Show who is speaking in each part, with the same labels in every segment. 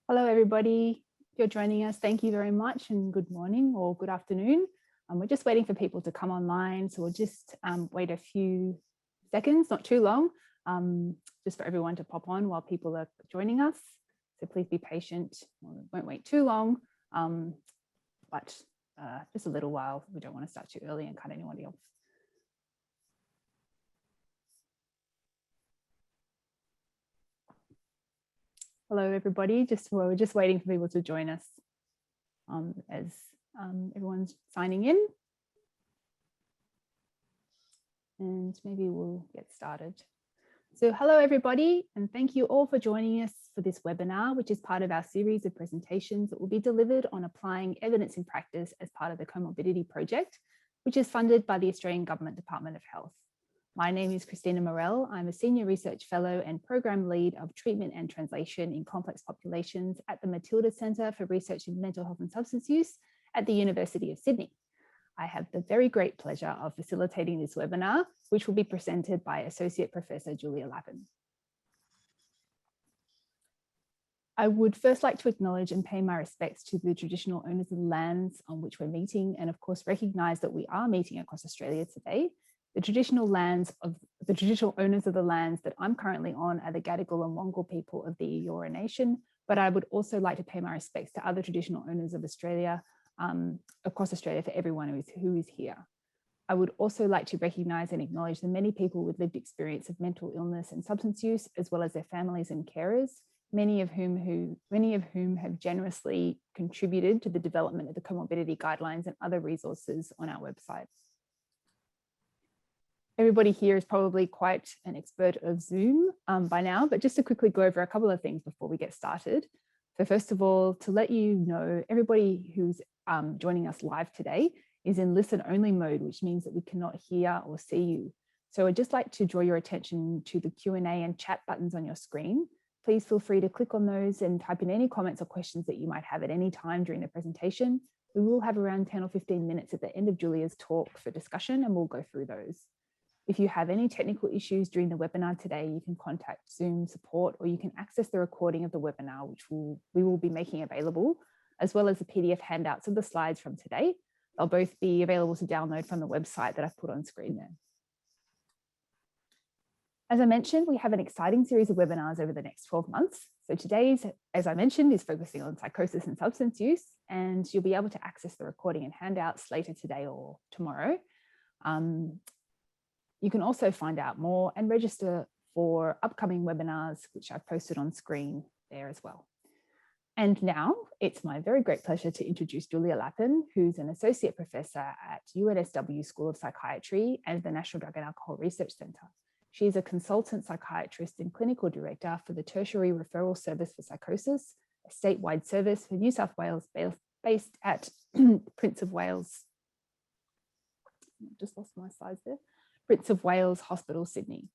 Speaker 1: Hello, everybody. If you're joining us, thank you very much and good morning or good afternoon. We're just waiting for people to come online, so we'll just wait a few seconds, not too long, just for everyone to pop on while people are joining us. So please be patient. We won't wait too long, but just a little while. We don't want to start too early and cut anybody off. Hello, everybody. We're just waiting for people to join us as everyone's signing in. And maybe we'll get started. So hello, everybody, and thank you all for joining us for this webinar, which is part of our series of presentations that will be delivered on applying evidence in practice as part of the Comorbidity project, which is funded by the Australian Government Department of Health. My name is Christina Morell. I'm a Senior Research Fellow and Program Lead of Treatment and Translation in Complex Populations at the Matilda Centre for Research in Mental Health and Substance Use at the University of Sydney. I have the very great pleasure of facilitating this webinar, which will be presented by Associate Professor Julia Lappin. I would first like to acknowledge and pay my respects to the traditional owners of the lands on which we're meeting, and of course recognise that we are meeting across Australia today. The traditional owners of the lands that I'm currently on are the Gadigal and Wangal people of the Eora Nation, but I would also like to pay my respects to other traditional owners of Australia, across Australia, for everyone who is here. I would also like to recognise and acknowledge the many people with lived experience of mental illness and substance use, as well as their families and carers, many of whom have generously contributed to the development of the comorbidity guidelines and other resources on our website. Everybody here is probably quite an expert of Zoom by now, but just to quickly go over a couple of things before we get started. So first of all, to let you know, everybody who's joining us live today is in listen-only mode, which means that we cannot hear or see you. So I'd just like to draw your attention to the Q&A and chat buttons on your screen. Please feel free to click on those and type in any comments or questions that you might have at any time during the presentation. We will have around 10 or 15 minutes at the end of Julia's talk for discussion, and we'll go through those. If you have any technical issues during the webinar today, you can contact Zoom support, or you can access the recording of the webinar, which we will be making available, as well as the PDF handouts of the slides from today. They'll both be available to download from the website that I've put on screen there. As I mentioned, we have an exciting series of webinars over the next 12 months. So today's, as I mentioned, is focusing on psychosis and substance use, and you'll be able to access the recording and handouts later today or tomorrow. You can also find out more and register for upcoming webinars, which I've posted on screen there as well. And now it's my very great pleasure to introduce Julia Lappin, who's an Associate Professor at UNSW School of Psychiatry and the National Drug and Alcohol Research Centre. She's a consultant psychiatrist and clinical director for the Tertiary Referral Service for Psychosis, a statewide service for New South Wales based at Prince of Wales. Just lost my slides there. Prince of Wales Hospital, Sydney.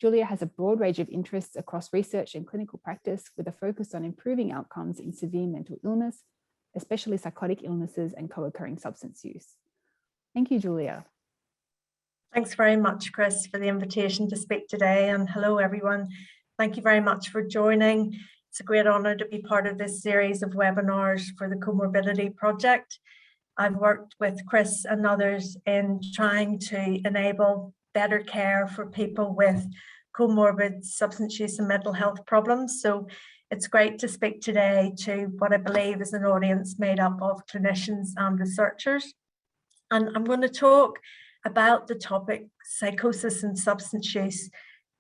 Speaker 1: Julia has a broad range of interests across research and clinical practice, with a focus on improving outcomes in severe mental illness, especially psychotic illnesses and co-occurring substance use. Thank you, Julia.
Speaker 2: Thanks very much, Chris, for the invitation to speak today. And hello, everyone. Thank you very much for joining. It's a great honour to be part of this series of webinars for the Comorbidity project. I've worked with Chris and others in trying to enable better care for people with comorbid substance use and mental health problems. So it's great to speak today to what I believe is an audience made up of clinicians and researchers. And I'm going to talk about the topic psychosis and substance use,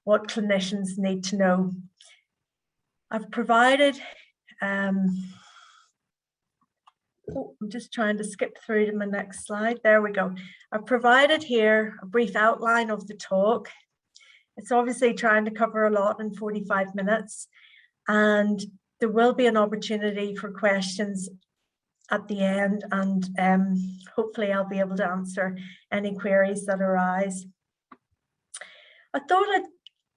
Speaker 2: what clinicians need to know. I've provided I'm just trying to skip through to my next slide. There we go. I've provided here a brief outline of the talk. It's obviously trying to cover a lot in 45 minutes, and there will be an opportunity for questions at the end, and hopefully I'll be able to answer any queries that arise. I thought I'd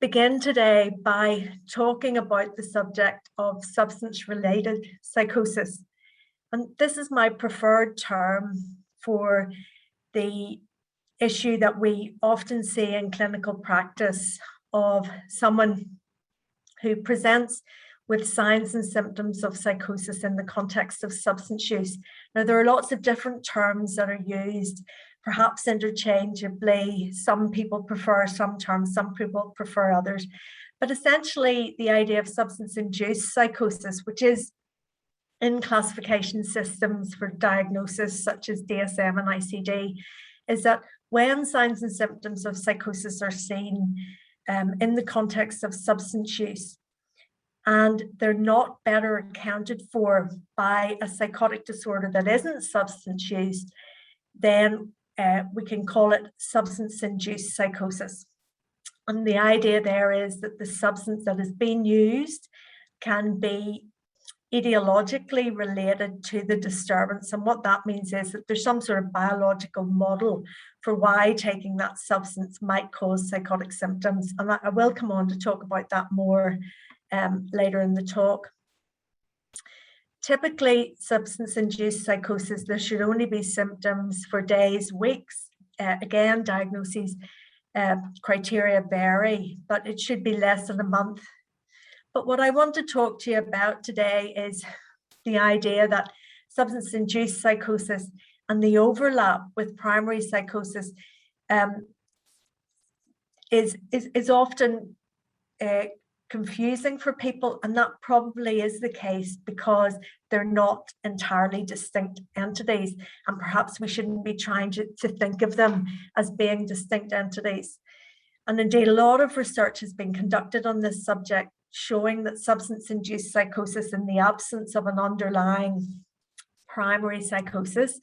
Speaker 2: begin today by talking about the subject of substance-related psychosis. And this is my preferred term for the issue that we often see in clinical practice of someone who presents with signs and symptoms of psychosis in the context of substance use. Now, there are lots of different terms that are used, perhaps interchangeably. Some people prefer some terms, some people prefer others. But essentially, the idea of substance-induced psychosis, which is in classification systems for diagnosis, such as DSM and ICD, is that when signs and symptoms of psychosis are seen in the context of substance use, and they're not better accounted for by a psychotic disorder that isn't substance use, then we can call it substance-induced psychosis. And the idea there is that the substance that is being used can be etiologically related to the disturbance. And what that means is that there's some sort of biological model for why taking that substance might cause psychotic symptoms. And I will come on to talk about that more later in the talk. Typically, substance-induced psychosis, there should only be symptoms for days, weeks. Again, diagnoses criteria vary, but it should be less than a month. But what I want to talk to you about today is the idea that substance-induced psychosis and the overlap with primary psychosis is often confusing for people, and that probably is the case because they're not entirely distinct entities, and perhaps we shouldn't be trying to think of them as being distinct entities. And indeed, a lot of research has been conducted on this subject, showing that substance-induced psychosis in the absence of an underlying primary psychosis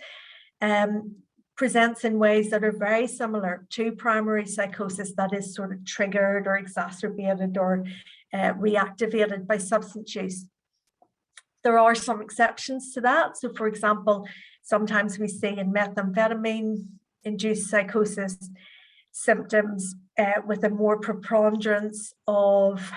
Speaker 2: presents in ways that are very similar to primary psychosis that is sort of triggered or exacerbated or reactivated by substance use. There are some exceptions to that. So, for example, sometimes we see in methamphetamine-induced psychosis symptoms with a more preponderance of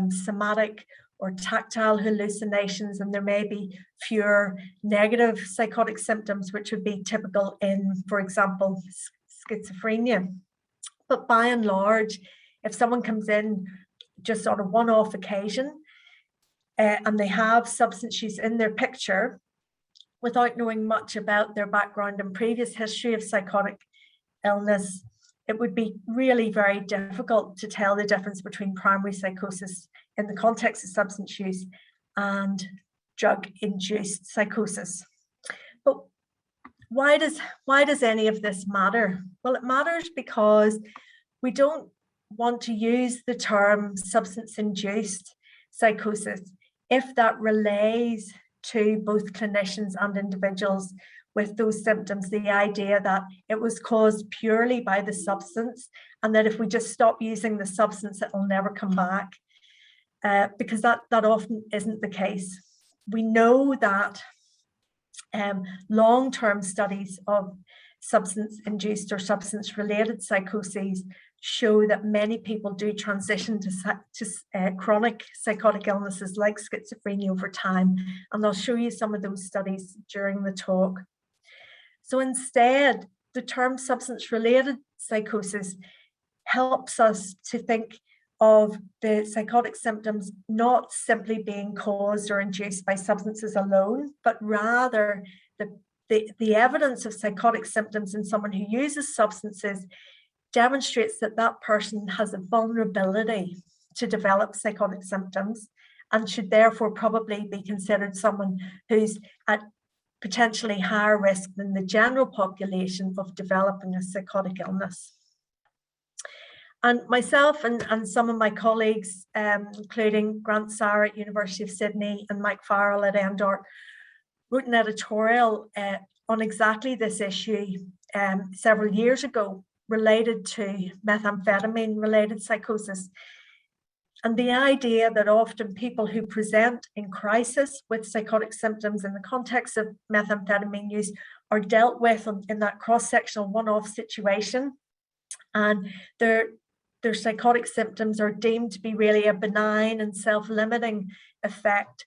Speaker 2: somatic or tactile hallucinations, and there may be fewer negative psychotic symptoms, which would be typical in, for example, schizophrenia. But by and large, if someone comes in just on a one-off occasion and they have substance use in their picture without knowing much about their background and previous history of psychotic illness, it would be really very difficult to tell the difference between primary psychosis in the context of substance use and drug-induced psychosis. But why does any of this matter? Well, it matters because we don't want to use the term substance-induced psychosis if that relays to both clinicians and individuals with those symptoms, the idea that it was caused purely by the substance, and that if we just stop using the substance, it will never come back, because that often isn't the case. We know that long-term studies of substance-induced or substance-related psychoses show that many people do transition to chronic psychotic illnesses like schizophrenia over time, and I'll show you some of those studies during the talk. So instead, the term substance-related psychosis helps us to think of the psychotic symptoms not simply being caused or induced by substances alone, but rather the evidence of psychotic symptoms in someone who uses substances demonstrates that that person has a vulnerability to develop psychotic symptoms and should therefore probably be considered someone who's at potentially higher risk than the general population of developing a psychotic illness. And myself and some of my colleagues, including Grant Sarr at University of Sydney and Mike Farrell at NDORC, wrote an editorial on exactly this issue several years ago related to methamphetamine-related psychosis. And the idea that often people who present in crisis with psychotic symptoms in the context of methamphetamine use are dealt with in that cross-sectional one-off situation, and their psychotic symptoms are deemed to be really a benign and self-limiting effect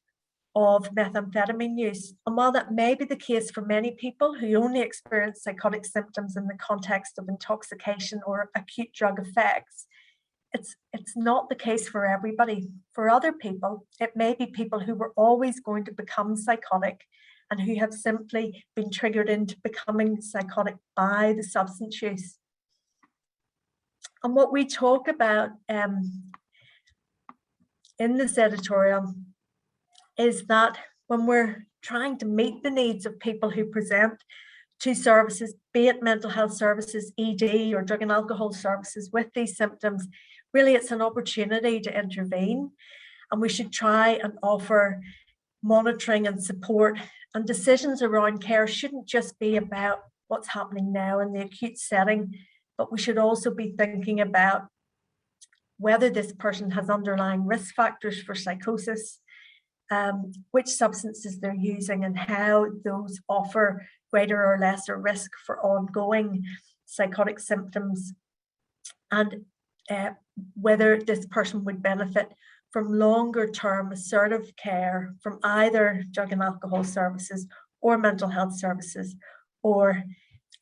Speaker 2: of methamphetamine use. And while that may be the case for many people who only experience psychotic symptoms in the context of intoxication or acute drug effects, it's not the case for everybody. For other people, it may be people who were always going to become psychotic and who have simply been triggered into becoming psychotic by the substance use. And what we talk about in this editorial is that when we're trying to meet the needs of people who present to services, be it mental health services, ED, or drug and alcohol services with these symptoms, really it's an opportunity to intervene, and we should try and offer monitoring and support, and decisions around care shouldn't just be about what's happening now in the acute setting, but we should also be thinking about whether this person has underlying risk factors for psychosis, which substances they're using, and how those offer greater or lesser risk for ongoing psychotic symptoms, and whether this person would benefit from longer term assertive care from either drug and alcohol services or mental health services, or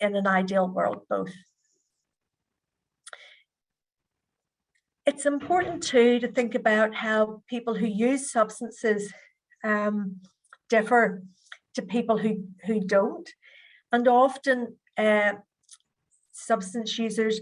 Speaker 2: in an ideal world, both. It's important too to think about how people who use substances differ to people who don't. And often substance users,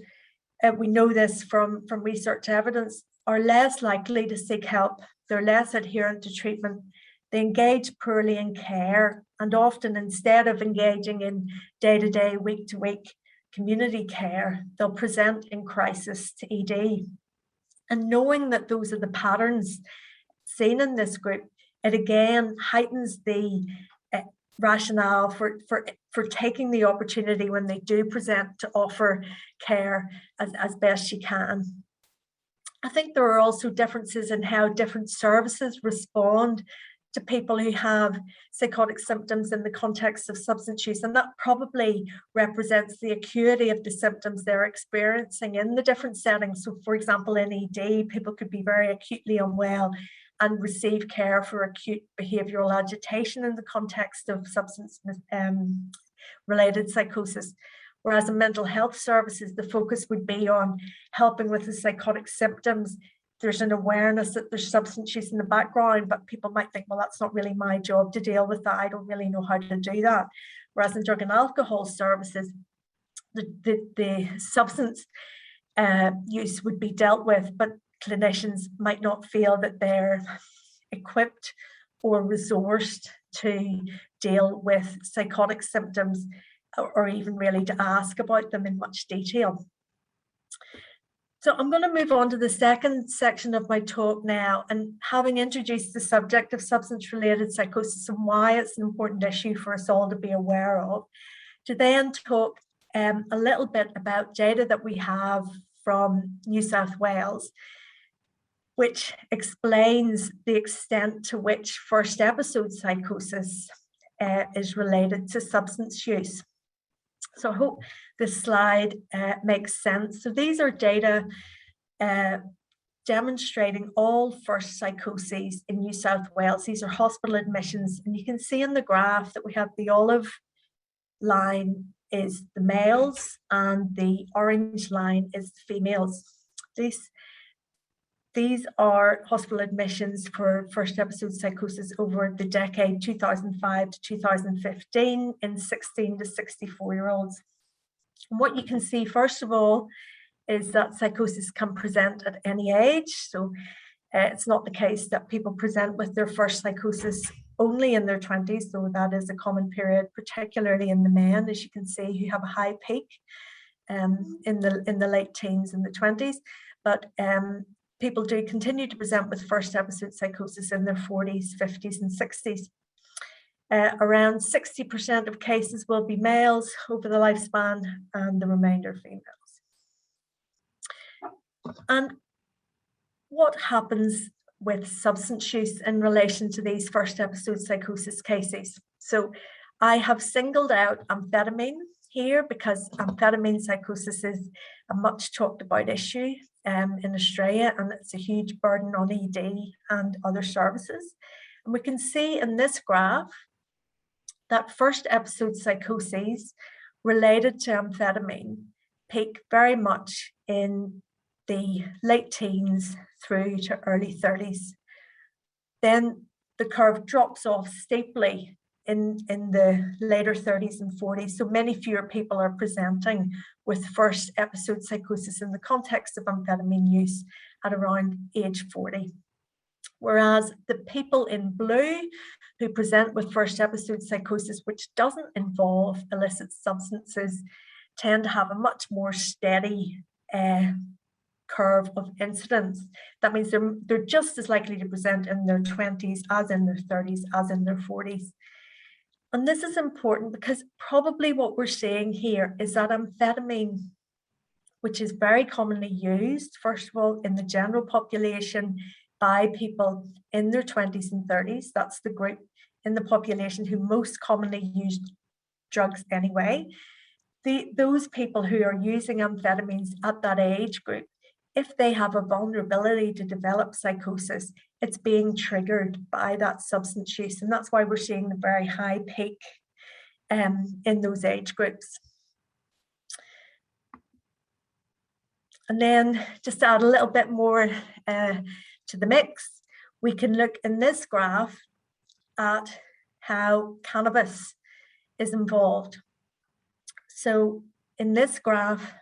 Speaker 2: we know this from research evidence, are less likely to seek help. They're less adherent to treatment. They engage poorly in care, and often instead of engaging in day-to-day, week-to-week community care, they'll present in crisis to ED. And knowing that those are the patterns seen in this group, it again heightens the rationale for taking the opportunity when they do present to offer care as best you can. I think there are also differences in how different services respond to people who have psychotic symptoms in the context of substance use, and that probably represents the acuity of the symptoms they're experiencing in the different settings. So for example, in ED, people could be very acutely unwell and receive care for acute behavioural agitation in the context of substance related psychosis. Whereas in mental health services, the focus would be on helping with the psychotic symptoms. There's an awareness that there's substance use in the background, but people might think, well, that's not really my job to deal with that. I don't really know how to do that. Whereas in drug and alcohol services, the substance use would be dealt with, but clinicians might not feel that they're equipped or resourced to deal with psychotic symptoms, or even really to ask about them in much detail. So I'm going to move on to the second section of my talk now, and having introduced the subject of substance-related psychosis and why it's an important issue for us all to be aware of, to then talk a little bit about data that we have from New South Wales, which explains the extent to which first episode psychosis is related to substance use. So I hope this slide makes sense. So these are data demonstrating all first psychoses in New South Wales. These are hospital admissions, and you can see in the graph that we have the olive line is the males and the orange line is the females. These are hospital admissions for first episode psychosis over the decade 2005 to 2015 in 16 to 64-year-olds. And what you can see, first of all, is that psychosis can present at any age. So it's not the case that people present with their first psychosis only in their 20s, though that is a common period, particularly in the men, as you can see, who have a high peak in the late teens and the 20s. But people do continue to present with first episode psychosis in their 40s, 50s, and 60s. Around 60% of cases will be males over the lifespan, and the remainder females. And what happens with substance use in relation to these first episode psychosis cases? So I have singled out amphetamine here because amphetamine psychosis is a much talked about issue in Australia, and it's a huge burden on ED and other services. And we can see in this graph that first episode psychoses related to amphetamine peak very much in the late teens through to early 30s. Then the curve drops off steeply in the later 30s and 40s. So many fewer people are presenting with first episode psychosis in the context of amphetamine use at around age 40. Whereas the people in blue who present with first episode psychosis, which doesn't involve illicit substances, tend to have a much more steady curve of incidence. That means they're just as likely to present in their 20s as in their 30s as in their 40s. And this is important because probably what we're seeing here is that amphetamine, which is very commonly used, first of all, in the general population by people in their 20s and 30s, that's the group in the population who most commonly use drugs anyway. Those people who are using amphetamines at that age group, if they have a vulnerability to develop psychosis, it's being triggered by that substance use. And that's why we're seeing the very high peak in those age groups. And then just to add a little bit more to the mix, we can look in this graph at how cannabis is involved. So in this graph,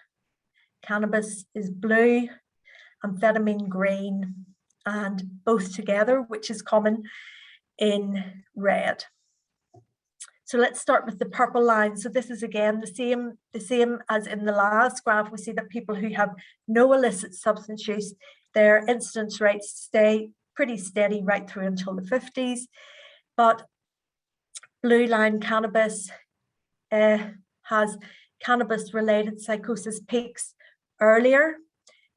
Speaker 2: cannabis is blue, amphetamine green, and both together, which is common, in red. So let's start with the purple line. So this is again the same as in the last graph. We see that people who have no illicit substance use, their incidence rates stay pretty steady right through until the 50s. But blue line cannabis has cannabis-related psychosis peaks earlier,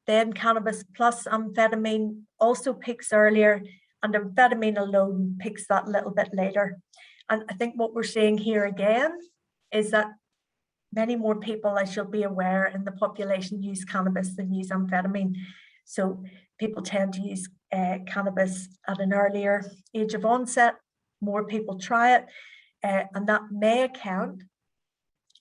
Speaker 2: then cannabis plus amphetamine also peaks earlier, and amphetamine alone peaks that little bit later. And I think what we're seeing here again is that many more people, as you'll be aware, in the population use cannabis than use amphetamine. So people tend to use cannabis at an earlier age of onset, more people try it, and that may account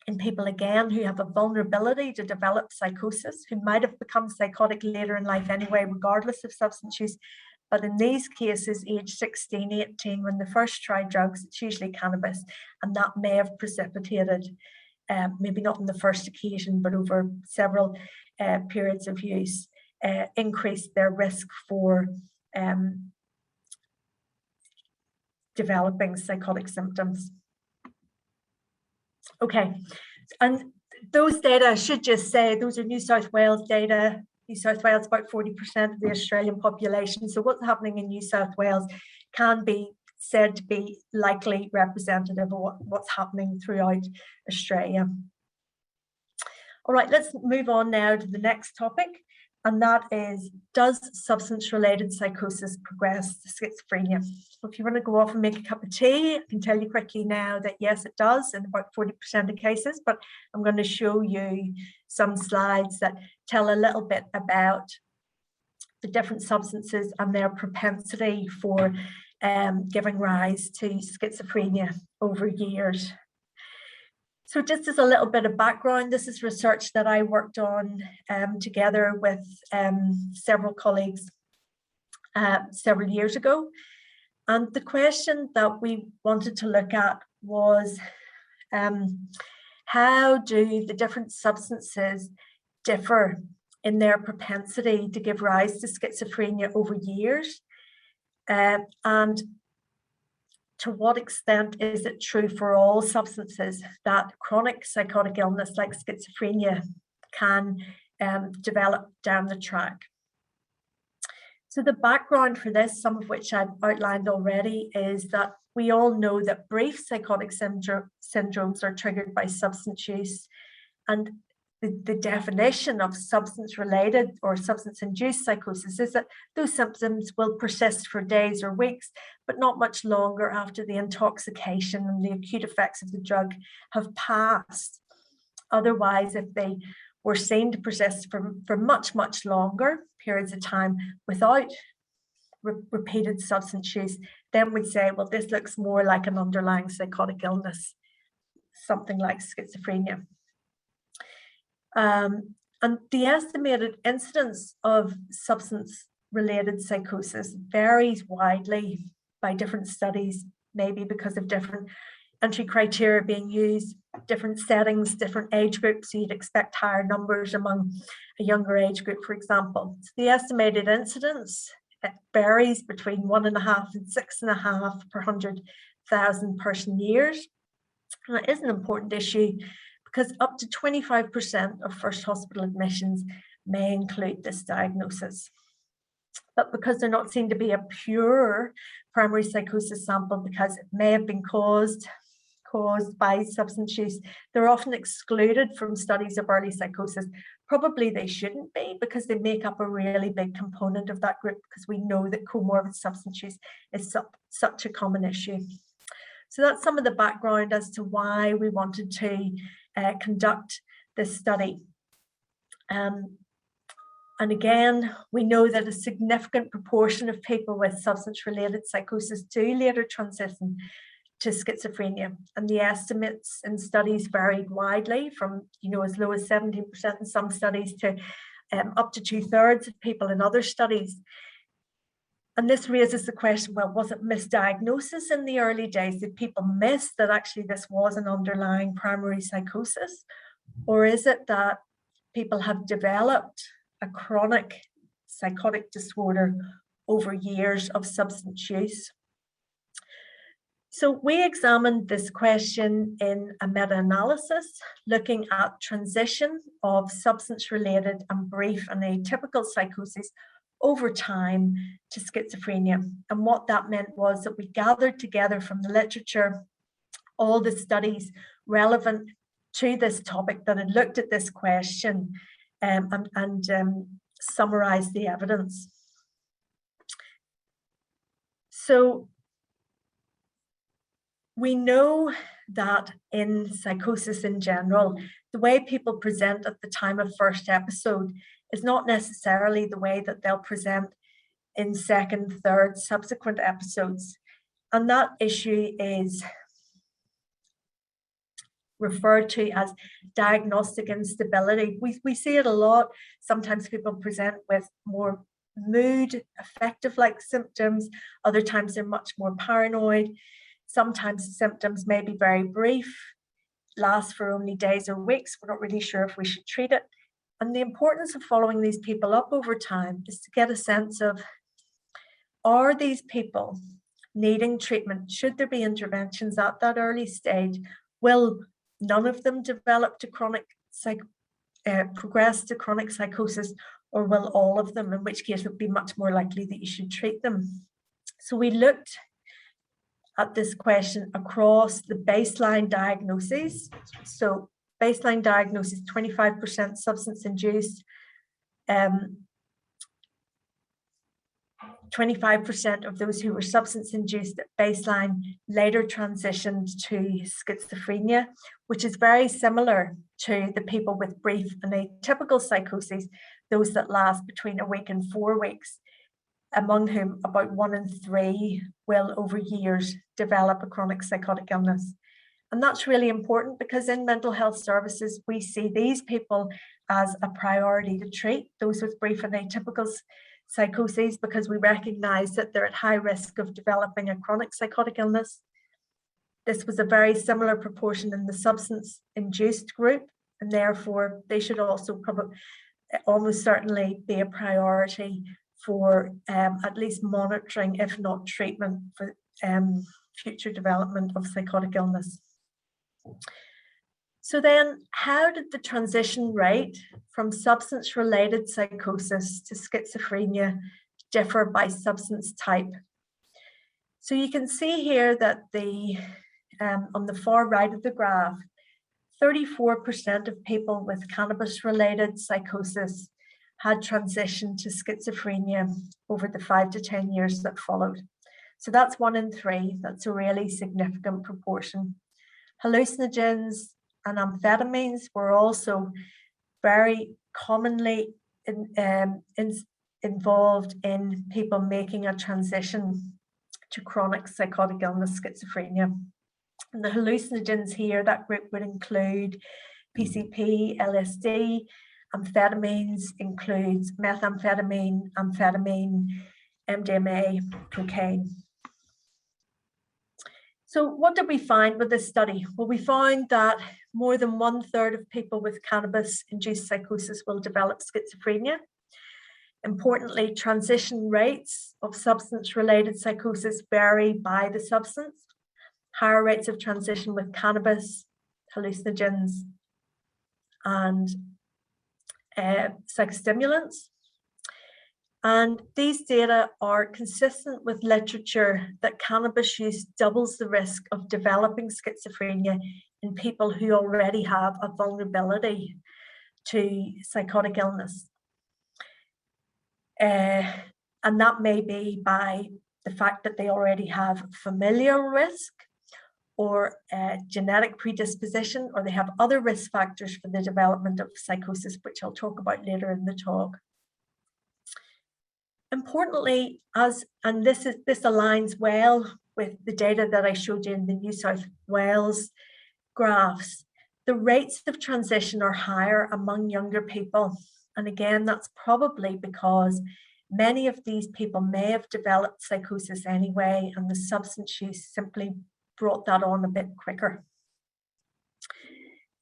Speaker 2: in people again who have a vulnerability to develop psychosis, who might have become psychotic later in life anyway, regardless of substance use. But in these cases, age 16, 18, when they first try drugs, it's usually cannabis, and that may have precipitated, maybe not on the first occasion, but over several periods of use, increased their risk for developing psychotic symptoms. Okay, and those data, I should just say, those are New South Wales data. New South Wales, about 40% of the Australian population. So what's happening in New South Wales can be said to be likely representative of what's happening throughout Australia. All right, let's move on now to the next topic, and that is, does substance-related psychosis progress to schizophrenia? So if you want to go off and make a cup of tea, I can tell you quickly now that yes, it does in about 40% of cases, but I'm going to show you some slides that tell a little bit about the different substances and their propensity for giving rise to schizophrenia over years. So just as a little bit of background, this is research that I worked on together with several colleagues several years ago. And the question that we wanted to look at was, how do the different substances differ in their propensity to give rise to schizophrenia over years? And to what extent is it true for all substances that chronic psychotic illness like schizophrenia can develop down the track? So the background for this, some of which I've outlined already, is that we all know that brief psychotic syndromes are triggered by substance use, and the definition of substance-related or substance-induced psychosis is that those symptoms will persist for days or weeks, but not much longer after the intoxication and the acute effects of the drug have passed. Otherwise, if they were seen to persist for much, much longer periods of time without repeated substance use, then we'd say, well, this looks more like an underlying psychotic illness, something like schizophrenia. And And the estimated incidence of substance-related psychosis varies widely by different studies, maybe because of different entry criteria being used, different settings, different age groups. So you'd expect higher numbers among a younger age group, for example. So the estimated incidence, it varies between 1.5 and 6.5 per 100,000 person years. And that is an important issue because up to 25% of first hospital admissions may include this diagnosis. But because they're not seen to be a pure primary psychosis sample, because it may have been caused by substance use, they're often excluded from studies of early psychosis. Probably they shouldn't be, because they make up a really big component of that group, because we know that comorbid substance use is such a common issue. So that's some of the background as to why we wanted to conduct this study. And again, we know that a significant proportion of people with substance-related psychosis do later transition to schizophrenia, and the estimates in studies varied widely from as low as 17% in some studies to up to 2/3 of people in other studies. And this raises the question, well, was it misdiagnosis in the early days? Did people miss that actually this was an underlying primary psychosis? Or is it that people have developed a chronic psychotic disorder over years of substance use? So we examined this question in a meta-analysis, looking at transition of substance-related and brief and atypical psychosis over time to schizophrenia. And what that meant was that we gathered together from the literature all the studies relevant to this topic that had looked at this question and summarized the evidence. So we know that in psychosis in general, the way people present at the time of first episode is not necessarily the way that they'll present in second, third, subsequent episodes. And that issue is referred to as diagnostic instability. We see it a lot. Sometimes people present with more mood, affective-like symptoms. Other times they're much more paranoid. Sometimes symptoms may be very brief, last for only days or weeks. We're not really sure if we should treat it. And the importance of following these people up over time is to get a sense of, are these people needing treatment? Should there be interventions at that early stage? Will none of them develop to progress to chronic psychosis, or will all of them, in which case it would be much more likely that you should treat them? So we looked at this question across the baseline diagnoses. So baseline diagnosis, 25% substance-induced, 25% of those who were substance-induced at baseline later transitioned to schizophrenia, which is very similar to the people with brief and atypical psychoses, those that last between a week and 4 weeks, among whom about 1 in 3 will over years develop a chronic psychotic illness. And that's really important because in mental health services, we see these people as a priority to treat, those with brief and atypical psychoses, because we recognize that they're at high risk of developing a chronic psychotic illness. This was a very similar proportion in the substance-induced group, and therefore they should also probably almost certainly be a priority for at least monitoring, if not treatment, for future development of psychotic illness. So then, how did the transition rate from substance-related psychosis to schizophrenia differ by substance type? So you can see here that on the far right of the graph, 34% of people with cannabis-related psychosis had transitioned to schizophrenia over the 5 to 10 years that followed. So that's 1 in 3. That's a really significant proportion. Hallucinogens and amphetamines were also very commonly involved in people making a transition to chronic psychotic illness, schizophrenia. And the hallucinogens here, that group would include PCP, LSD, amphetamines includes methamphetamine, amphetamine, MDMA, cocaine. So what did we find with this study? Well, we found that more than 1/3 of people with cannabis-induced psychosis will develop schizophrenia. Importantly, transition rates of substance-related psychosis vary by the substance. Higher rates of transition with cannabis, hallucinogens, and psychostimulants. And these data are consistent with literature that cannabis use doubles the risk of developing schizophrenia in people who already have a vulnerability to psychotic illness. And that may be by the fact that they already have familial risk or genetic predisposition, or they have other risk factors for the development of psychosis, which I'll talk about later in the talk. Importantly, and this aligns well with the data that I showed you in the New South Wales graphs, the rates of transition are higher among younger people. And again, that's probably because many of these people may have developed psychosis anyway, and the substance use simply brought that on a bit quicker.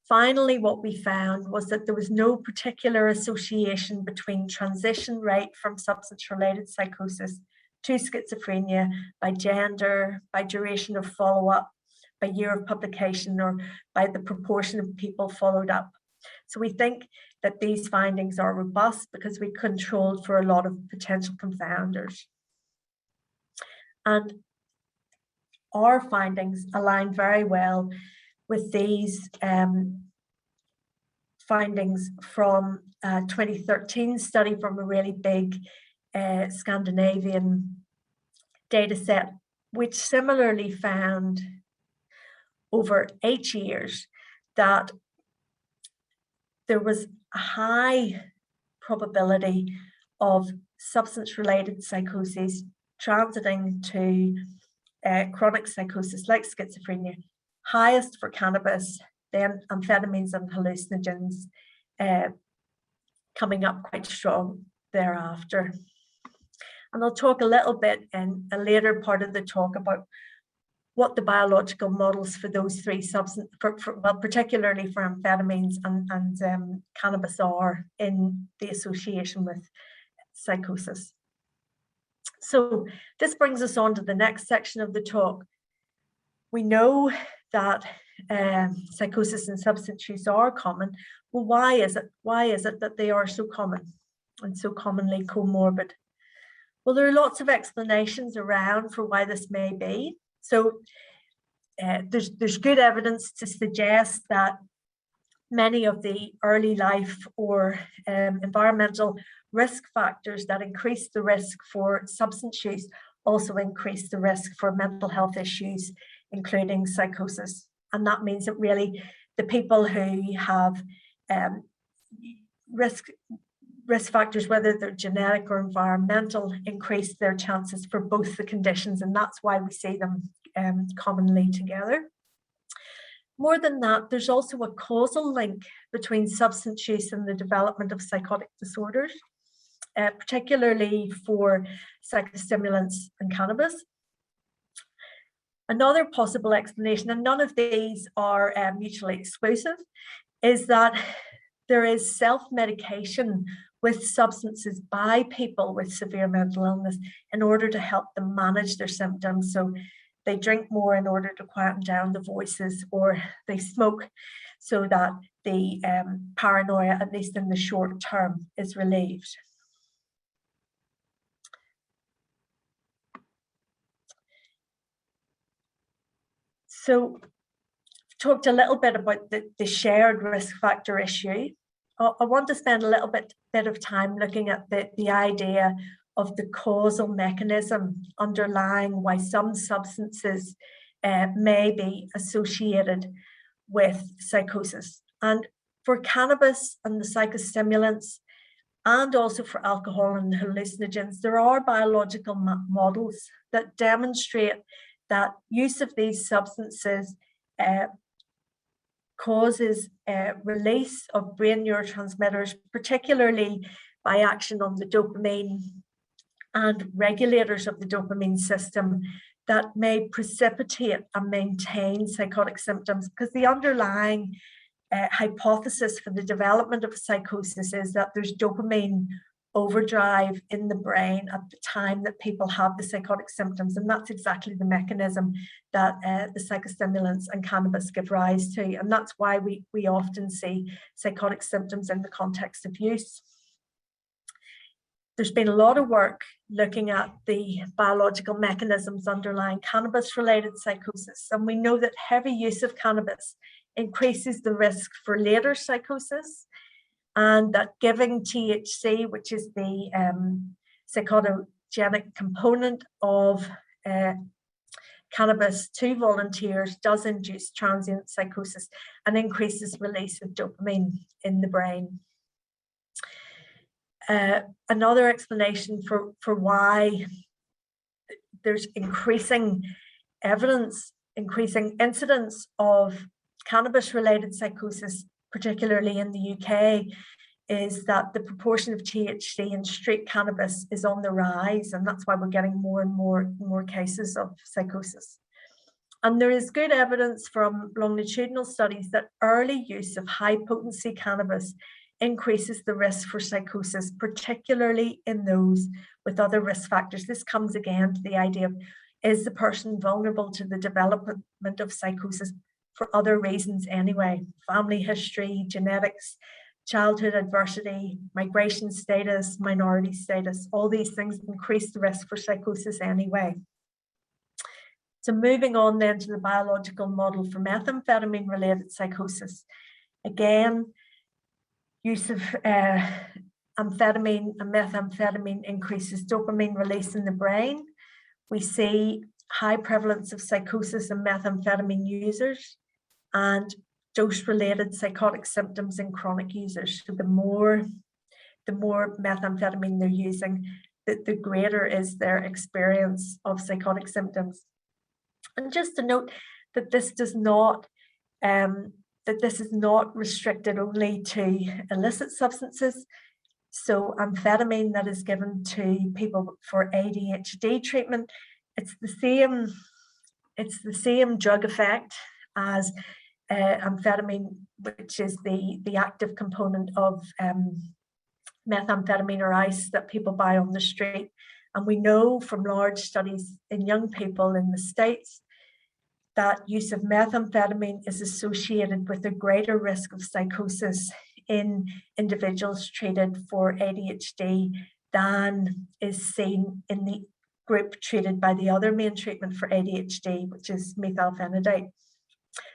Speaker 2: Finally, what we found was that there was no particular association between transition rate from substance-related psychosis to schizophrenia by gender, by duration of follow-up, by year of publication, or by the proportion of people followed up. So we think that these findings are robust because we controlled for a lot of potential confounders. And our findings align very well with these findings from a 2013 study from a really big Scandinavian data set, which similarly found over 8 years that there was a high probability of substance-related psychoses transiting to chronic psychosis like schizophrenia, highest for cannabis, then amphetamines and hallucinogens coming up quite strong thereafter. And I'll talk a little bit in a later part of the talk about what the biological models for those three substances, well, particularly for amphetamines and cannabis, are in the association with psychosis. So this brings us on to the next section of the talk. We know that psychosis and substance use are common. Well, why is it? Why is it that they are so common and so commonly comorbid? Well, there are lots of explanations around for why this may be. So there's good evidence to suggest that many of the early life or environmental risk factors that increase the risk for substance use also increase the risk for mental health issues, including psychosis. And that means that really the people who have risk factors, whether they're genetic or environmental, increase their chances for both the conditions, and that's why we see them commonly together. More than that, there's also a causal link between substance use and the development of psychotic disorders, particularly for psychostimulants and cannabis. Another possible explanation, and none of these are mutually exclusive, is that there is self-medication with substances by people with severe mental illness in order to help them manage their symptoms. So they drink more in order to quieten down the voices, or they smoke so that the paranoia, at least in the short term, is relieved. So I've talked a little bit about the shared risk factor issue. I want to spend a little bit of time looking at the idea of the causal mechanism underlying why some substances may be associated with psychosis. And for cannabis and the psychostimulants, and also for alcohol and hallucinogens, there are biological models that demonstrate that use of these substances causes a release of brain neurotransmitters, particularly by action on the dopamine and regulators of the dopamine system, that may precipitate and maintain psychotic symptoms, because the underlying hypothesis for the development of psychosis is that there's dopamine overdrive in the brain at the time that people have the psychotic symptoms, and that's exactly the mechanism that the psychostimulants and cannabis give rise to, and that's why we often see psychotic symptoms in the context of use. There's been a lot of work looking at the biological mechanisms underlying cannabis-related psychosis, and we know that heavy use of cannabis increases the risk for later psychosis, and that giving THC, which is the psychotogenic component of cannabis to volunteers, does induce transient psychosis and increases release of dopamine in the brain. Another explanation for why there's increasing evidence, increasing incidence of cannabis-related psychosis, particularly in the UK, is that the proportion of THC in street cannabis is on the rise, and that's why we're getting more and more cases of psychosis. And there is good evidence from longitudinal studies that early use of high-potency cannabis increases the risk for psychosis, particularly in those with other risk factors. This comes again to the idea of, is the person vulnerable to the development of psychosis for other reasons anyway? Family history, genetics, childhood adversity, migration status, minority status, all these things increase the risk for psychosis anyway. So moving on then to the biological model for methamphetamine-related psychosis. Again, use of amphetamine and methamphetamine increases dopamine release in the brain. We see high prevalence of psychosis in methamphetamine users and dose-related psychotic symptoms in chronic users. So the more methamphetamine they're using, the greater is their experience of psychotic symptoms. And just to note that this does not that this is not restricted only to illicit substances. So amphetamine that is given to people for ADHD treatment, it's the same drug effect as amphetamine, which is the active component of methamphetamine or ice that people buy on the street. And we know from large studies in young people in the States that use of methamphetamine is associated with a greater risk of psychosis in individuals treated for ADHD than is seen in the group treated by the other main treatment for ADHD, which is methylphenidate.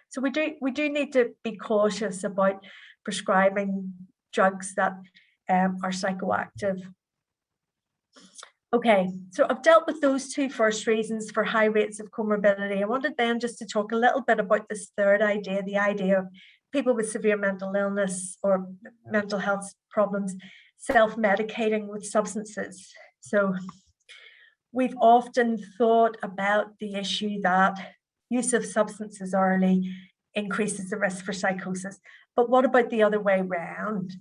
Speaker 2: So we do need to be cautious about prescribing drugs that are psychoactive. Okay, so I've dealt with those two first reasons for high rates of comorbidity. I wanted then just to talk a little bit about this third idea, the idea of people with severe mental illness or mental health problems self-medicating with substances. So we've often thought about the issue that use of substances early increases the risk for psychosis. But what about the other way around?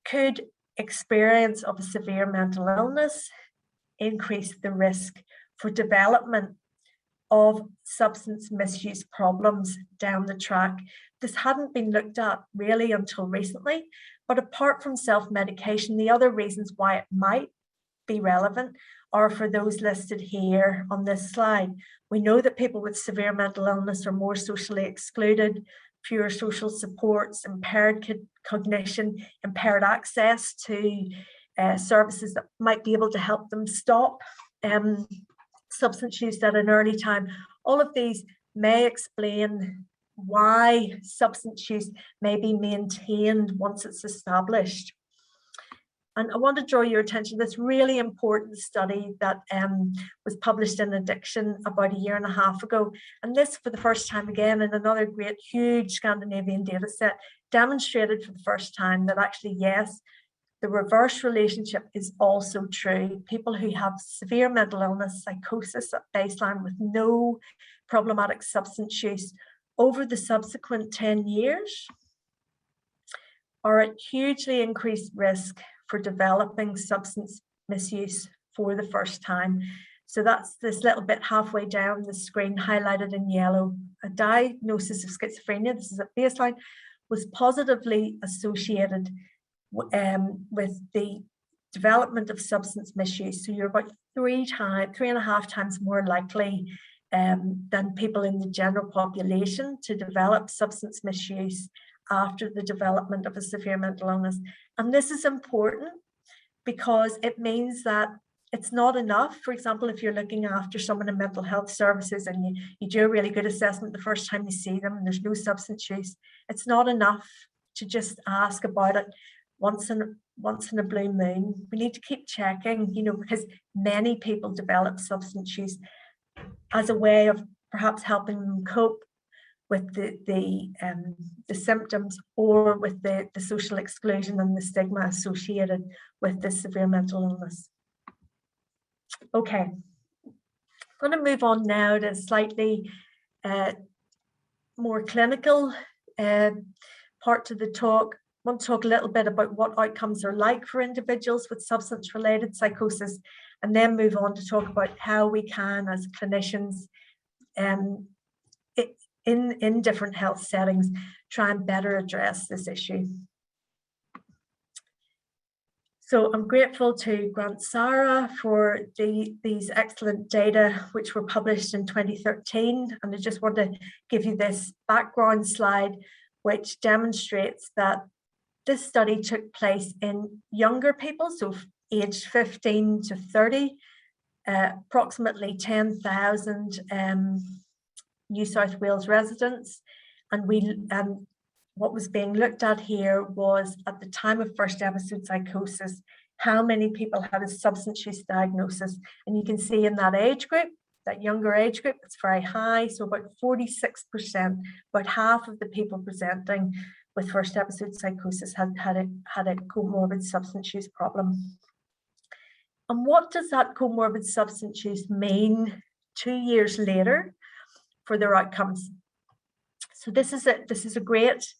Speaker 2: Could experience of a severe mental illness increase the risk for development of substance misuse problems down the track? This hadn't been looked at really until recently, but apart from self-medication, the other reasons why it might be relevant are for those listed here on this slide. We know that people with severe mental illness are more socially excluded, fewer social supports, impaired cognition, impaired access to services that might be able to help them stop substance use at an early time. All of these may explain why substance use may be maintained once it's established. And I want to draw your attention to this really important study that was published in Addiction about 1.5 years ago. And this, for the first time again, in another great, huge Scandinavian data set, demonstrated for the first time that actually, yes, the reverse relationship is also true. People who have severe mental illness, psychosis at baseline with no problematic substance use, over the subsequent 10 years are at hugely increased risk for developing substance misuse for the first time. So that's this little bit halfway down the screen highlighted in yellow. A diagnosis of schizophrenia, this is at baseline, was positively associated with the development of substance misuse. So you're about 3.5 times more likely than people in the general population to develop substance misuse after the development of a severe mental illness. And this is important because it means that it's not enough. For example, if you're looking after someone in mental health services and you do a really good assessment the first time you see them and there's no substance use, it's not enough to just ask about it once in a blue moon. We need to keep checking, because many people develop substance use as a way of perhaps helping them cope with the symptoms or with the social exclusion and the stigma associated with this severe mental illness. Okay, I'm going to move on now to slightly more clinical part of the talk. I want to talk a little bit about what outcomes are like for individuals with substance-related psychosis, and then move on to talk about how we can, as clinicians, in different health settings, try and better address this issue. So I'm grateful to Grant Sarah for these excellent data which were published in 2013, and I just want to give you this background slide which demonstrates that this study took place in younger people, so aged 15 to 30, approximately 10,000 New South Wales residents, and what was being looked at here was, at the time of first episode psychosis, how many people had a substance use diagnosis. And you can see in that age group, that younger age group, it's very high. So about 46%, about half of the people presenting with first episode psychosis had a comorbid substance use problem. And what does that comorbid substance use mean 2 years later for their outcomes? So this is a great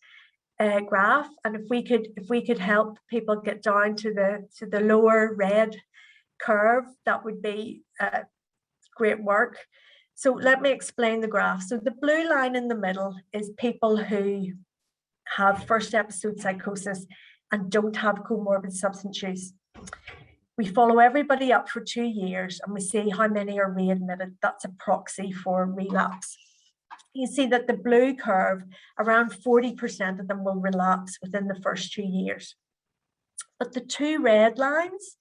Speaker 2: graph, and if we could help people get down to the lower red curve, that would be great work. So let me explain the graph. So the blue line in the middle is people who have first episode psychosis and don't have comorbid substance use. We follow everybody up for 2 years and we see how many are readmitted. That's a proxy for relapse. You see that the blue curve, around 40% of them will relapse within the first 2 years. But the two red lines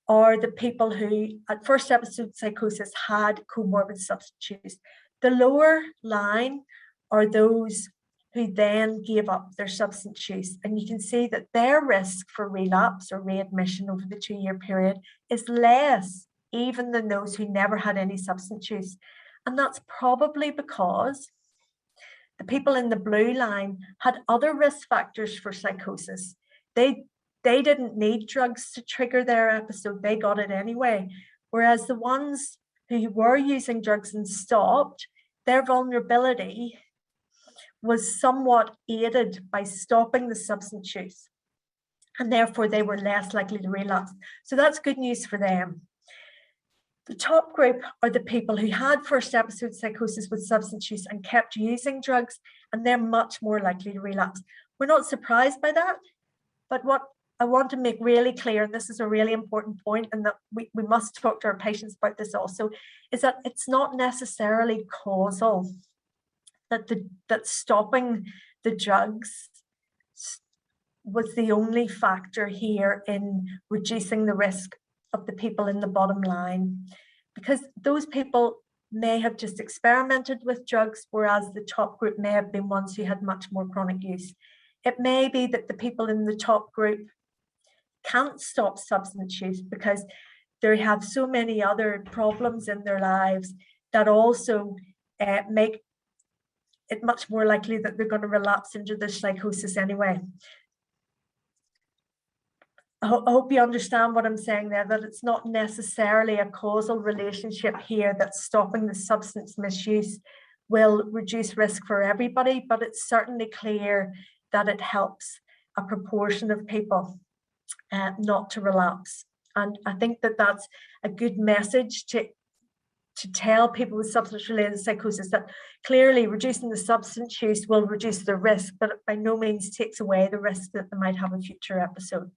Speaker 2: are the people who at first episode psychosis had comorbid substance use. The lower line are those who then gave up their substance use. And you can see that their risk for relapse or readmission over the 2 year period is less even than those who never had any substance use. And that's probably because the people in the blue line had other risk factors for psychosis. They didn't need drugs to trigger their episode, they got it anyway. Whereas the ones who were using drugs and stopped, their vulnerability was somewhat aided by stopping the substance use. And therefore they were less likely to relapse. So that's good news for them. The top group are the people who had first episode psychosis with substance use and kept using drugs, and they're much more likely to relapse. We're not surprised by that, but what I want to make really clear, and this is a really important point, and that we must talk to our patients about this also, is that it's not necessarily causal, that stopping the drugs was the only factor here in reducing the risk of the people in the bottom line, because those people may have just experimented with drugs, whereas the top group may have been ones who had much more chronic use. It may be that the people in the top group can't stop substance use because they have so many other problems in their lives that also make it much more likely that they're going to relapse into the psychosis anyway. I hope you understand what I'm saying there, that it's not necessarily a causal relationship here, that stopping the substance misuse will reduce risk for everybody, but it's certainly clear that it helps a proportion of people not to relapse. And I think that that's a good message to tell people with substance-related psychosis, that clearly reducing the substance use will reduce the risk, but it by no means takes away the risk that they might have a future episode.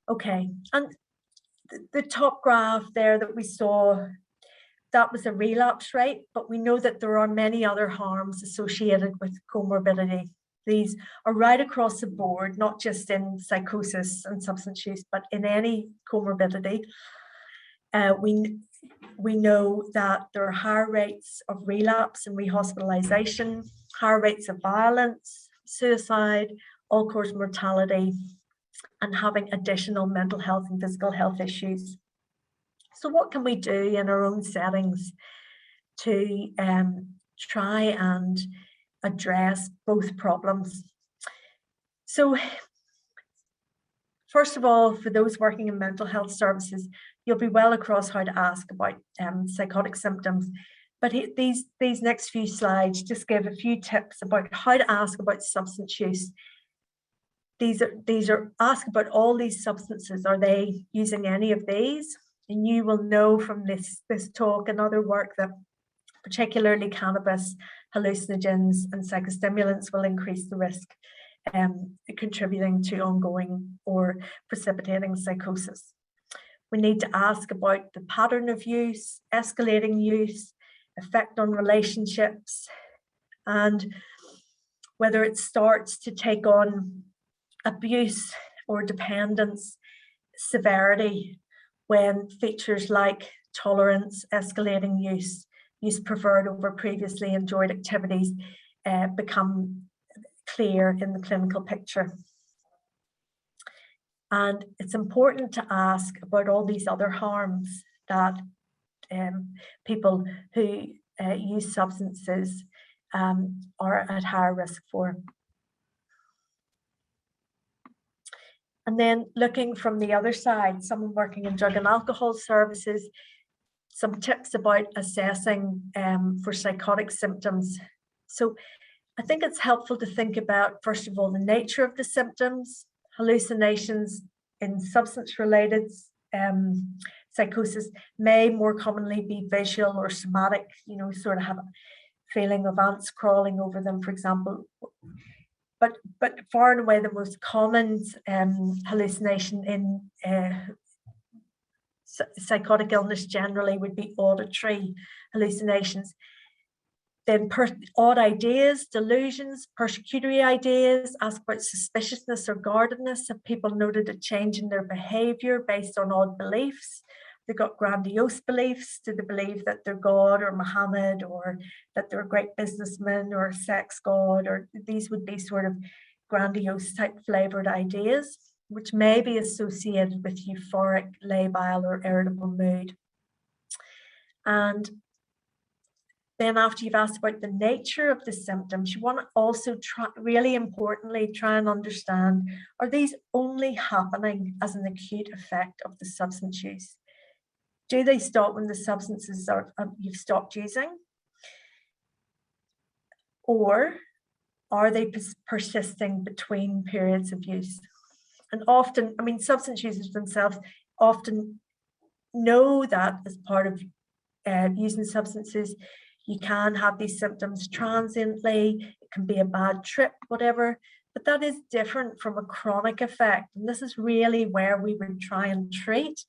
Speaker 2: Okay, and the top graph there that we saw, that was a relapse rate, but we know that there are many other harms associated with comorbidity. These are right across the board, not just in psychosis and substance use, but in any comorbidity. We know that there are higher rates of relapse and rehospitalization, higher rates of violence, suicide, all-cause mortality, and having additional mental health and physical health issues. So what can we do in our own settings to try and address both problems? So first of all, for those working in mental health services, you'll be well across how to ask about psychotic symptoms. But these next few slides just give a few tips about how to ask about substance use. These are ask about all these substances. Are they using any of these? And you will know from this talk and other work that particularly cannabis, hallucinogens, and psychostimulants will increase the risk, contributing to ongoing or precipitating psychosis. We need to ask about the pattern of use, escalating use, effect on relationships, and whether it starts to take on abuse or dependence severity when features like tolerance, escalating use preferred over previously enjoyed activities become clear in the clinical picture. And it's important to ask about all these other harms that people who use substances are at higher risk for. And then looking from the other side, someone working in drug and alcohol services, some tips about assessing for psychotic symptoms. So I think it's helpful to think about, first of all, the nature of the symptoms. Hallucinations in substance-related psychosis may more commonly be visual or somatic, sort of have a feeling of ants crawling over them, for example. But far and away the most common hallucination in psychotic illness generally would be auditory hallucinations. Then odd ideas, delusions, persecutory ideas, ask about suspiciousness or guardedness. Have people noted a change in their behavior based on odd beliefs? They've got grandiose beliefs. Do they believe that they're God or Muhammad, or that they're a great businessman or a sex god? Or these would be sort of grandiose type flavored ideas, which may be associated with euphoric, labile, or irritable mood. And then after you've asked about the nature of the symptoms, you want to also really importantly try and understand, are these only happening as an acute effect of the substance use? Do they stop when the substances you've stopped using? Or are they persisting between periods of use? And often, substance users themselves often know that as part of using substances, you can have these symptoms transiently, it can be a bad trip, whatever, but that is different from a chronic effect. And this is really where we would try and treat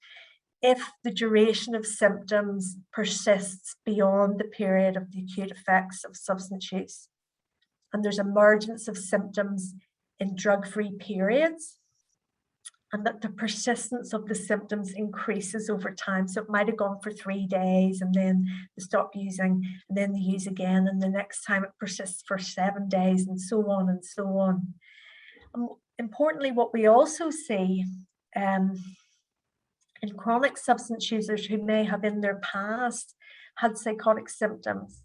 Speaker 2: if the duration of symptoms persists beyond the period of the acute effects of substance use. And there's emergence of symptoms in drug-free periods, and that the persistence of the symptoms increases over time. So it might have gone for 3 days and then they stop using, and then they use again, and the next time it persists for 7 days, and so on and so on. Importantly, what we also see in chronic substance users who may have in their past had psychotic symptoms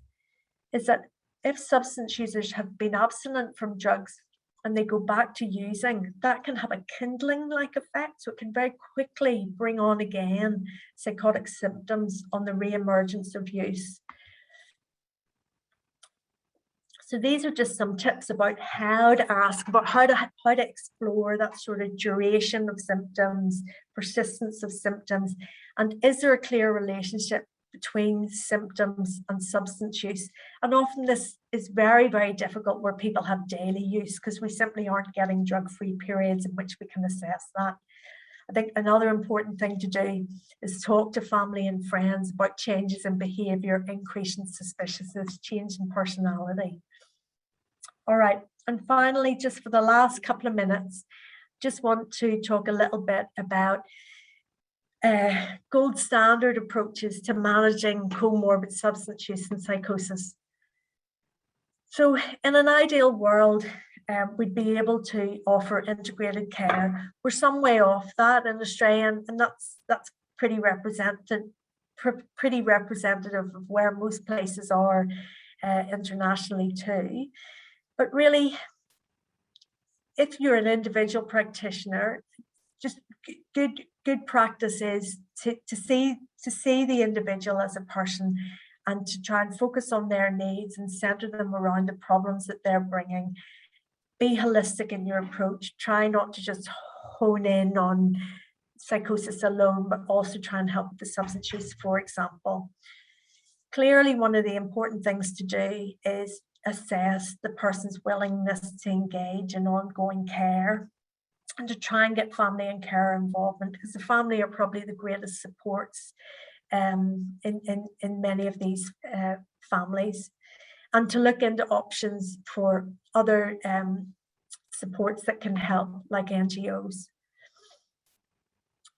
Speaker 2: is that if substance users have been abstinent from drugs and they go back to using, that can have a kindling-like effect. So it can very quickly bring on again psychotic symptoms on the re-emergence of use. So these are just some tips about how to ask, about how to explore that sort of duration of symptoms, persistence of symptoms, and is there a clear relationship between symptoms and substance use? And often this is very, very difficult where people have daily use because we simply aren't getting drug-free periods in which we can assess that. I think another important thing to do is talk to family and friends about changes in behaviour, increase in suspiciousness, change in personality. All right, and finally, just for the last couple of minutes, just want to talk a little bit about gold standard approaches to managing comorbid substance use and psychosis. So in an ideal world, we'd be able to offer integrated care. We're some way off that in Australia, and that's pretty representative of where most places are internationally too. But really, if you're an individual practitioner, just good practice is to see the individual as a person and to try and focus on their needs and center them around the problems that they're bringing. Be holistic in your approach. Try not to just hone in on psychosis alone, but also try and help with the substance use, for example. Clearly, one of the important things to do is assess the person's willingness to engage in ongoing care and to try and get family and care involvement, because the family are probably the greatest supports in many of these families, and to look into options for other supports that can help, like NGOs.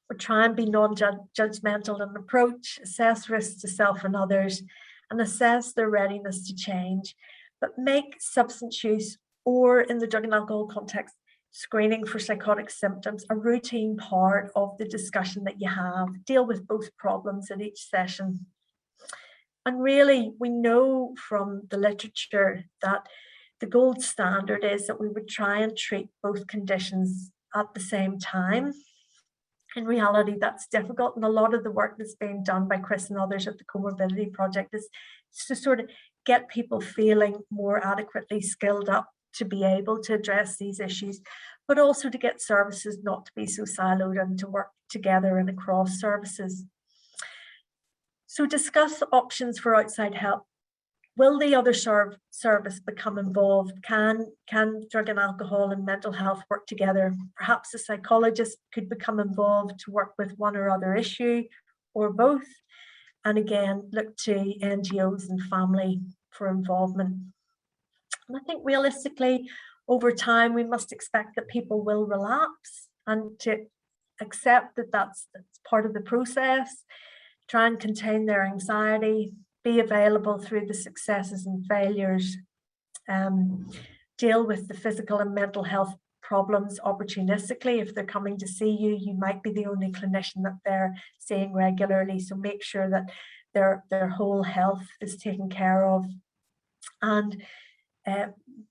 Speaker 2: We'll try and be non-judgmental in approach, assess risks to self and others, and assess their readiness to change, but make substance use, or in the drug and alcohol context, screening for psychotic symptoms, a routine part of the discussion that you have. Deal with both problems at each session. And really, we know from the literature that the gold standard is that we would try and treat both conditions at the same time. In reality, that's difficult, and a lot of the work that's being done by Chris and others at the Comorbidity Project is to sort of get people feeling more adequately skilled up to be able to address these issues, but also to get services not to be so siloed and to work together and across services. So discuss options for outside help. Will the other service become involved? Can drug and alcohol and mental health work together? Perhaps a psychologist could become involved to work with one or other issue, or both. And again, look to NGOs and family for involvement. And I think realistically, over time, we must expect that people will relapse, and to accept that that's part of the process, try and contain their anxiety, be available through the successes and failures, deal with the physical and mental health problems opportunistically. If they're coming to see you, you might be the only clinician that they're seeing regularly, so make sure that their whole health is taken care of. And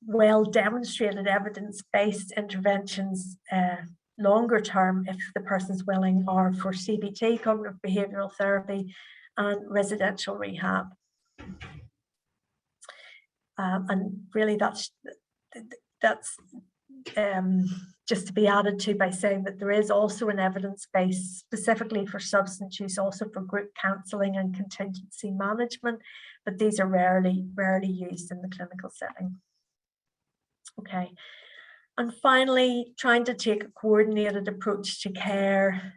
Speaker 2: well demonstrated evidence-based interventions longer term, if the person's willing, are for CBT, cognitive behavioural therapy, and residential rehab. And really that's just to be added to by saying that there is also an evidence base specifically for substance use, also for group counselling and contingency management, but these are rarely used in the clinical setting. Okay, and finally, trying to take a coordinated approach to care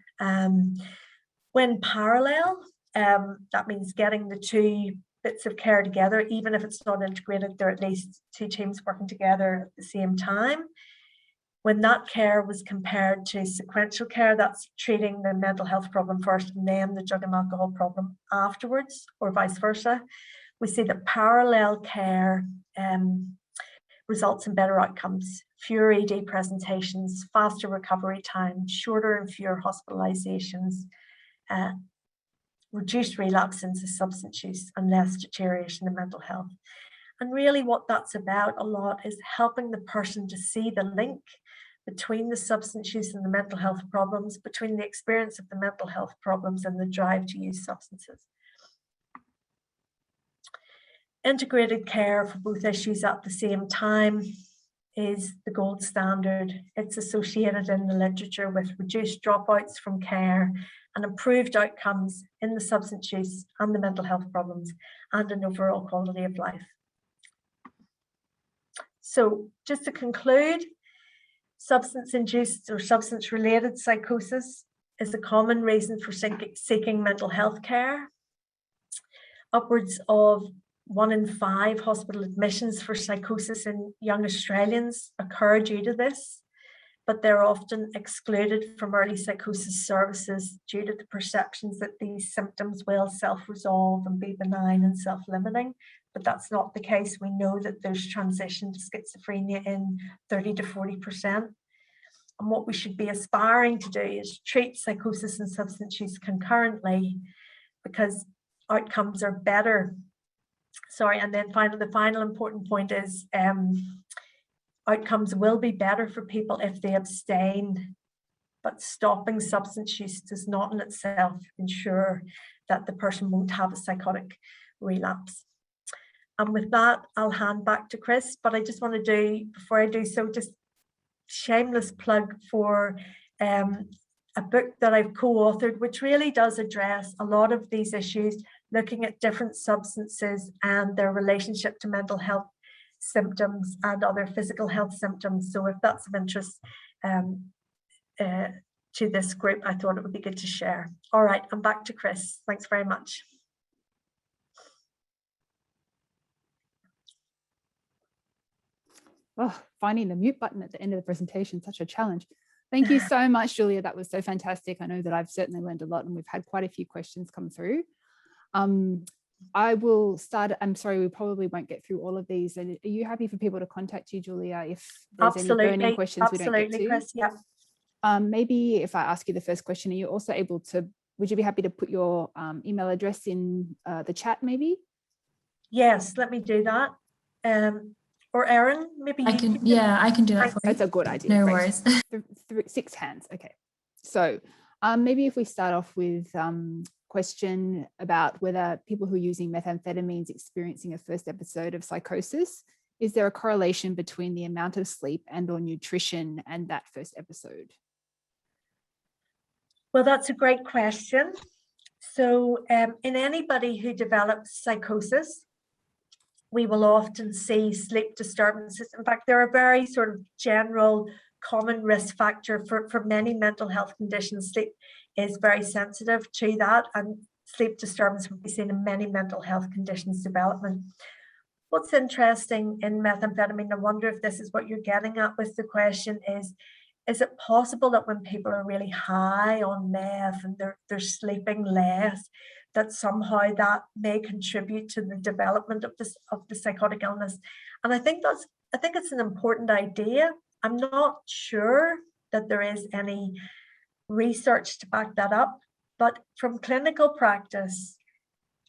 Speaker 2: when parallel. That means getting the two bits of care together, even if it's not integrated, there are at least two teams working together at the same time. When that care was compared to sequential care, that's treating the mental health problem first and then the drug and alcohol problem afterwards, or vice versa, we see that parallel care results in better outcomes, fewer ED presentations, faster recovery time, shorter and fewer hospitalizations, reduced relapse into substance use, and less deterioration in mental health. And really what that's about a lot is helping the person to see the link between the substance use and the mental health problems, between the experience of the mental health problems and the drive to use substances. Integrated care for both issues at the same time is the gold standard. It's associated in the literature with reduced dropouts from care and improved outcomes in the substance use and the mental health problems and an overall quality of life. So just to conclude, substance-induced or substance-related psychosis is a common reason for seeking mental health care. Upwards of 1 in 5 hospital admissions for psychosis in young Australians occur due to this, but they're often excluded from early psychosis services due to the perceptions that these symptoms will self-resolve and be benign and self-limiting. But that's not the case. We know that there's transition to schizophrenia in 30 to 40%. And what we should be aspiring to do is treat psychosis and substance use concurrently, because outcomes are better. And then the final important point is outcomes will be better for people if they abstain, but stopping substance use does not in itself ensure that the person won't have a psychotic relapse. And with that, I'll hand back to Chris, but I just want to do, before I do so, just shameless plug for a book that I've co-authored, which really does address a lot of these issues, looking at different substances and their relationship to mental health symptoms and other physical health symptoms. So if that's of interest to this group, I thought it would be good to share. All right, I'm back to Chris. Thanks very much.
Speaker 1: Oh, finding the mute button at the end of the presentation, such a challenge. Thank you so much, Julia. That was so fantastic. I know that I've certainly learned a lot, and we've had quite a few questions come through. I will start. I'm sorry, we probably won't get through all of these. And are you happy for people to contact you, Julia, if there's any burning questions we don't get to?
Speaker 2: Chris, yeah.
Speaker 1: Maybe if I ask you the first question, are you also able to, would you be happy to put your email address in the chat maybe?
Speaker 2: Yes, let me do that. Or Erin, maybe
Speaker 3: I can do that for you.
Speaker 1: That's a good idea.
Speaker 3: No
Speaker 1: Great.
Speaker 3: worries.
Speaker 1: 6 hands. Okay. So maybe if we start off with question about whether people who are using methamphetamines experiencing a first episode of psychosis, is there a correlation between the amount of sleep and or nutrition and that first episode?
Speaker 2: Well, that's a great question. So in anybody who develops psychosis, we will often see sleep disturbances. In fact, they're a very sort of general common risk factor for many mental health conditions. Sleep is very sensitive to that, and sleep disturbance will be seen in many mental health conditions development. What's interesting in methamphetamine, I wonder if this is what you're getting at with the question, is it possible that when people are really high on meth and they're sleeping less, that somehow that may contribute to the development of the psychotic illness? And I think it's an important idea. I'm not sure that there is any research to back that up, but from clinical practice,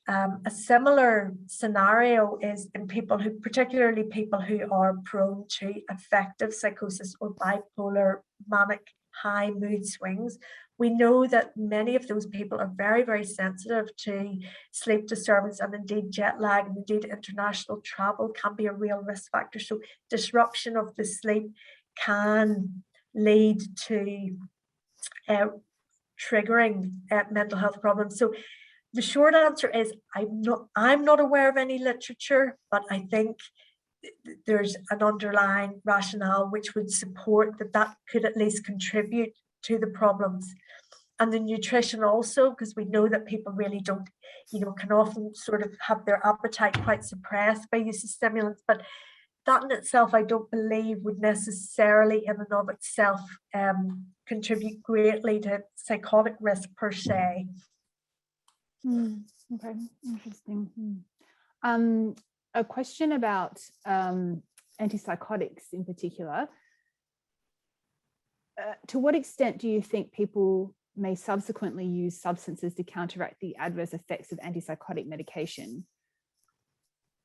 Speaker 2: a similar scenario is in people who, particularly people who are prone to affective psychosis or bipolar manic high mood swings. We know that many of those people are very, very sensitive to sleep disturbance, and indeed jet lag and indeed international travel can be a real risk factor. So disruption of the sleep can lead to triggering mental health problems. So the short answer is I'm not aware of any literature, but I think there's an underlying rationale which would support that could at least contribute to the problems. And the nutrition also, because we know that people really don't, can often sort of have their appetite quite suppressed by use of stimulants, but that in itself, I don't believe would necessarily in and of itself contribute greatly to psychotic risk per se.
Speaker 1: Okay, interesting. A question about antipsychotics in particular. To what extent do you think people may subsequently use substances to counteract the adverse effects of antipsychotic medication?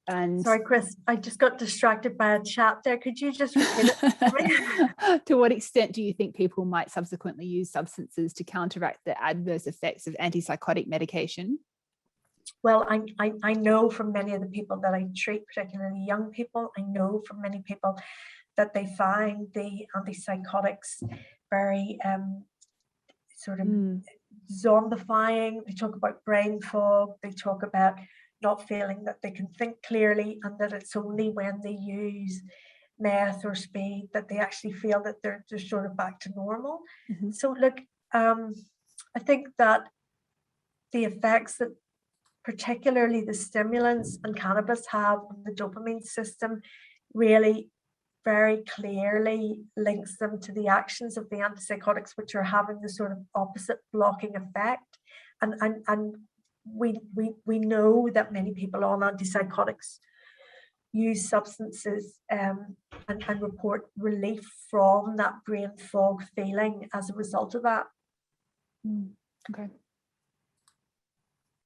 Speaker 1: And
Speaker 2: sorry, Chris, I just got distracted by a chat there. Could you just repeat it?
Speaker 1: To what extent do you think people might subsequently use substances to counteract the adverse effects of antipsychotic medication?
Speaker 2: well, I know from many of the people that I treat, particularly young people, I know from many people that they find the antipsychotics very sort of zombifying. They talk about brain fog, they talk about not feeling that they can think clearly, and that it's only when they use meth or speed that they actually feel that they're sort of back to normal. So look, I think that the effects that particularly the stimulants and cannabis have on the dopamine system really very clearly links them to the actions of the antipsychotics, which are having the sort of opposite blocking effect. And we know that many people on antipsychotics use substances and report relief from that brain fog feeling as a result of that.
Speaker 1: Okay.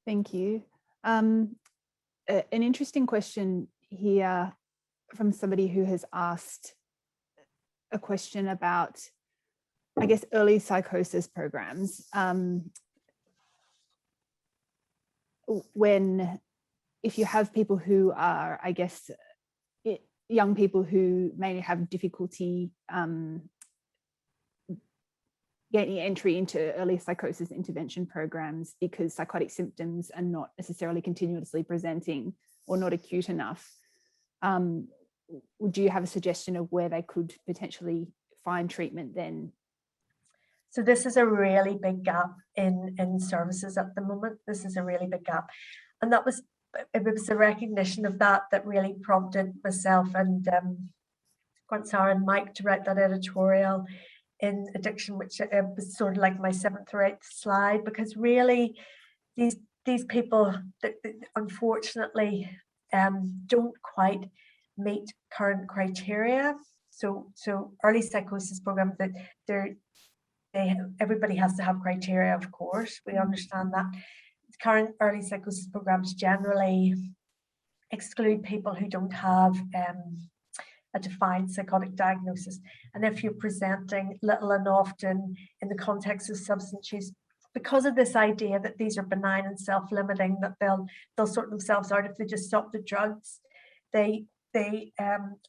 Speaker 1: Thank you. An interesting question here from somebody who has asked a question about, I guess, early psychosis programs. If you have people who are, I guess, young people who may have difficulty getting entry into early psychosis intervention programs because psychotic symptoms are not necessarily continuously presenting or not acute enough, do you have a suggestion of where they could potentially find treatment then?
Speaker 2: So this is a really big gap in services at the moment. This is a really big gap. And it was the recognition of that really prompted myself and Sarah and Mike to write that editorial in Addiction, which was sort of like my 7th or 8th slide, because really these people that unfortunately don't quite meet current criteria. So early psychosis programs, that everybody has to have criteria, of course, we understand that. Current early psychosis programs generally exclude people who don't have a defined psychotic diagnosis. And if you're presenting little and often in the context of substance use, because of this idea that these are benign and self-limiting, that they'll sort themselves out if they just stop the drugs, they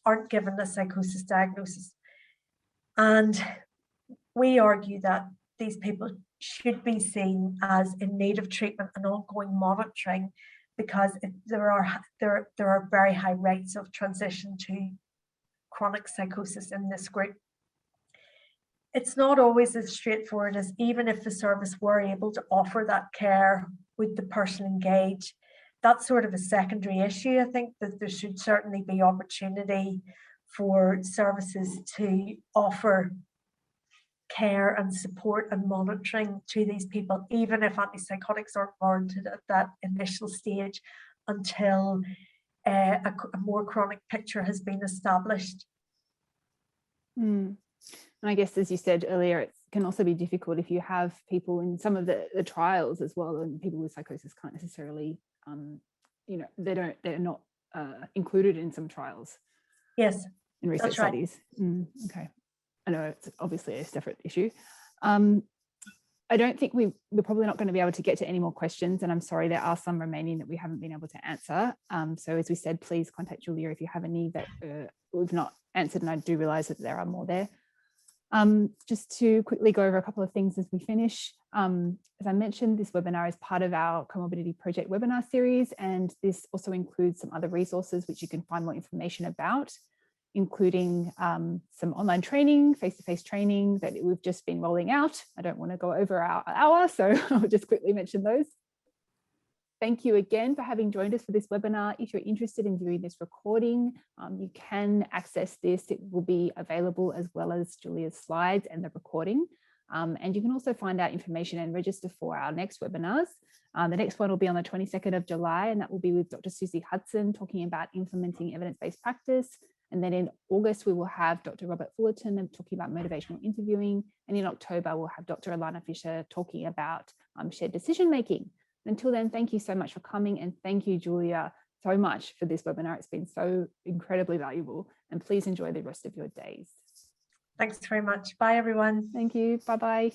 Speaker 2: aren't given a psychosis diagnosis. And we argue that these people should be seen as in need of treatment and ongoing monitoring, because there are very high rates of transition to chronic psychosis in this group. It's not always as straightforward as, even if the service were able to offer that care, would the person engage? That's sort of a secondary issue. I think that there should certainly be opportunity for services to offer care and support and monitoring to these people, even if antipsychotics aren't warranted at that initial stage, until a more chronic picture has been established.
Speaker 1: And I guess, as you said earlier, it can also be difficult if you have people in some of the trials as well, and people with psychosis can't necessarily, they're not included in some trials.
Speaker 2: Yes,
Speaker 1: in research studies. Okay, I know it's obviously a separate issue. I don't think we're probably not going to be able to get to any more questions, and I'm sorry, there are some remaining that we haven't been able to answer. So as we said, please contact Julia if you have any that we've not answered, and I do realise that there are more there. Just to quickly go over a couple of things as we finish. As I mentioned, this webinar is part of our Comorbidity Project webinar series, and this also includes some other resources which you can find more information about, including some online training, face-to-face training that we've just been rolling out. I don't want to go over our hour, so I'll just quickly mention those. Thank you again for having joined us for this webinar. If you're interested in viewing this recording, you can access this. It will be available as well as Julia's slides and the recording. And you can also find out information and register for our next webinars. The next one will be on the 22nd of July, and that will be with Dr. Susie Hudson talking about implementing evidence-based practice. And then in August, we will have Dr. Robert Fullerton talking about motivational interviewing. And in October, we'll have Dr. Alana Fisher talking about shared decision-making. Until then, thank you so much for coming, and thank you, Julia, so much for this webinar. It's been so incredibly valuable, and please enjoy the rest of your days.
Speaker 2: Thanks very much. Bye, everyone.
Speaker 1: Thank you. Bye-bye.